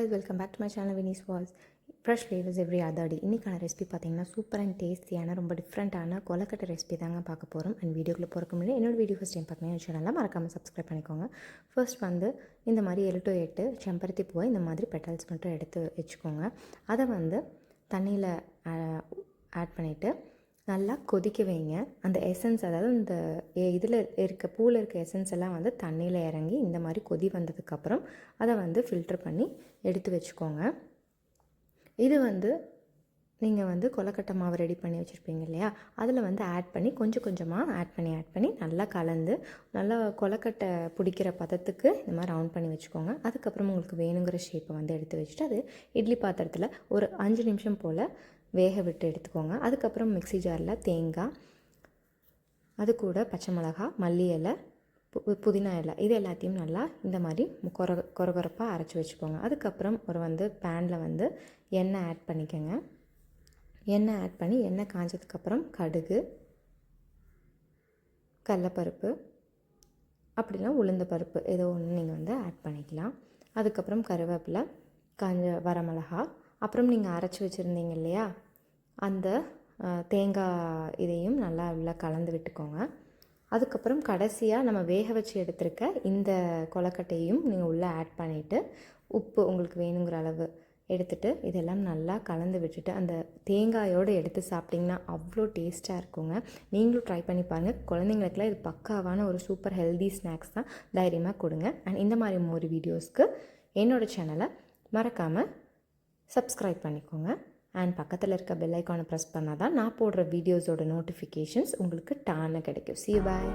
guys, welcome back to my channel Winnie's Walls. Fresh flavors every other day. இன்றைக்கான recipe பார்த்தீங்கன்னா super and டேஸ்டியான ரொம்ப டிஃப்ரெண்ட்டான kozhukattai recipe தாங்க பார்க்க போகிறோம். அண்ட் வீடியோக்குள்ளே போகிறக்கு முன்னாடி என்னோட வீடியோ ஃபஸ்ட் டைம் பார்க்கணும் சேனலில் மறக்காமல் சப்ஸ்கிரைப் பண்ணிக்கோங்க. ஃபர்ஸ்ட் வந்து இந்த மாதிரி 7 to 8 செம்பருத்தி பூவை இந்த மாதிரி பெட்டல்ஸ் மட்டும் எடுத்து வச்சுக்கோங்க. அதை வந்து தண்ணியில் ஆட் பண்ணிவிட்டு நல்லா கொதிக்க வைங்க. அந்த எசன்ஸ், அதாவது இந்த இதில் இருக்க பூவில் இருக்க எசன்ஸ் எல்லாம் வந்து தண்ணியில் இறங்கி இந்த மாதிரி கொதி வந்ததுக்கப்புறம் அதை வந்து ஃபில்டர் பண்ணி எடுத்து வச்சுக்கோங்க. இது வந்து நீங்கள் வந்து கொலக்கட்டை மாவு ரெடி பண்ணி வச்சுருப்பீங்க இல்லையா, அதில் வந்து ஆட் பண்ணி கொஞ்சம் கொஞ்சமாக ஆட் பண்ணி நல்லா கலந்து நல்லா கொலக்கட்டை பிடிக்கிற பதத்துக்கு இந்த மாதிரி ரவுண்ட் பண்ணி வச்சுக்கோங்க. அதுக்கப்புறம் உங்களுக்கு வேணுங்கிற ஷேப்பை வந்து எடுத்து வச்சுட்டு அது இட்லி பாத்திரத்தில் ஒரு 5 நிமிஷம் போல் வேக விட்டு எடுத்துக்கோங்க. அதுக்கப்புறம் மிக்ஸி ஜாரில் தேங்காய், அது கூட பச்சை மிளகாய், மல்லி இலை, புதினா இலை, இது எல்லாத்தையும் நல்லா இந்த மாதிரி கொரகொரப்பாக அரைச்சி வச்சுக்கோங்க. அதுக்கப்புறம் ஒரு பேனில் வந்து எண்ணெய் ஆட் பண்ணிக்கோங்க. எண்ணெய் ஆட் பண்ணி எண்ணெய் காஞ்சதுக்கப்புறம் கடுகு, கடலைப்பருப்பு, அப்படின்னா உளுந்த பருப்பு ஏதோ ஒன்று நீங்கள் வந்து ஆட் பண்ணிக்கலாம். அதுக்கப்புறம் கருவேப்பிலை, காஞ்ச வரமிளகா, அப்புறம் நீங்கள் அரைச்சி வச்சுருந்தீங்க இல்லையா அந்த தேங்காய், இதையும் நல்லா உள்ள கலந்து விட்டுக்கோங்க. அதுக்கப்புறம் கடைசியாக நம்ம வேக வச்சு எடுத்துருக்க இந்த கொலக்கட்டையும் நீங்கள் உள்ளே ஆட் பண்ணிவிட்டு உப்பு உங்களுக்கு வேணுங்கிற அளவு எடுத்துகிட்டு இதெல்லாம் நல்லா கலந்து விட்டுட்டு அந்த தேங்காயோடு எடுத்து சாப்பிட்டிங்கன்னா அவ்வளோ டேஸ்ட்டாக இருக்குங்க. நீங்களும் ட்ரை பண்ணி பாருங்கள். குழந்தைங்களுக்குலாம் இது பக்காவான ஒரு சூப்பர் ஹெல்தி ஸ்நாக்ஸ் தான். தைரியமாக கொடுங்க. அண்ட் இந்த மாதிரி ஒரு வீடியோஸ்க்கு என்னோடய சேனலை மறக்காமல் சப்ஸ்கிரைப் பண்ணிக்கோங்க. அண்ட் பக்கத்தில் இருக்க பெல் ஐக்கானை ப்ரெஸ் பண்ணால் தான் நான் போடுற வீடியோஸோட நோட்டிஃபிகேஷன்ஸ் உங்களுக்கு டான கிடைக்கும். See you, bye.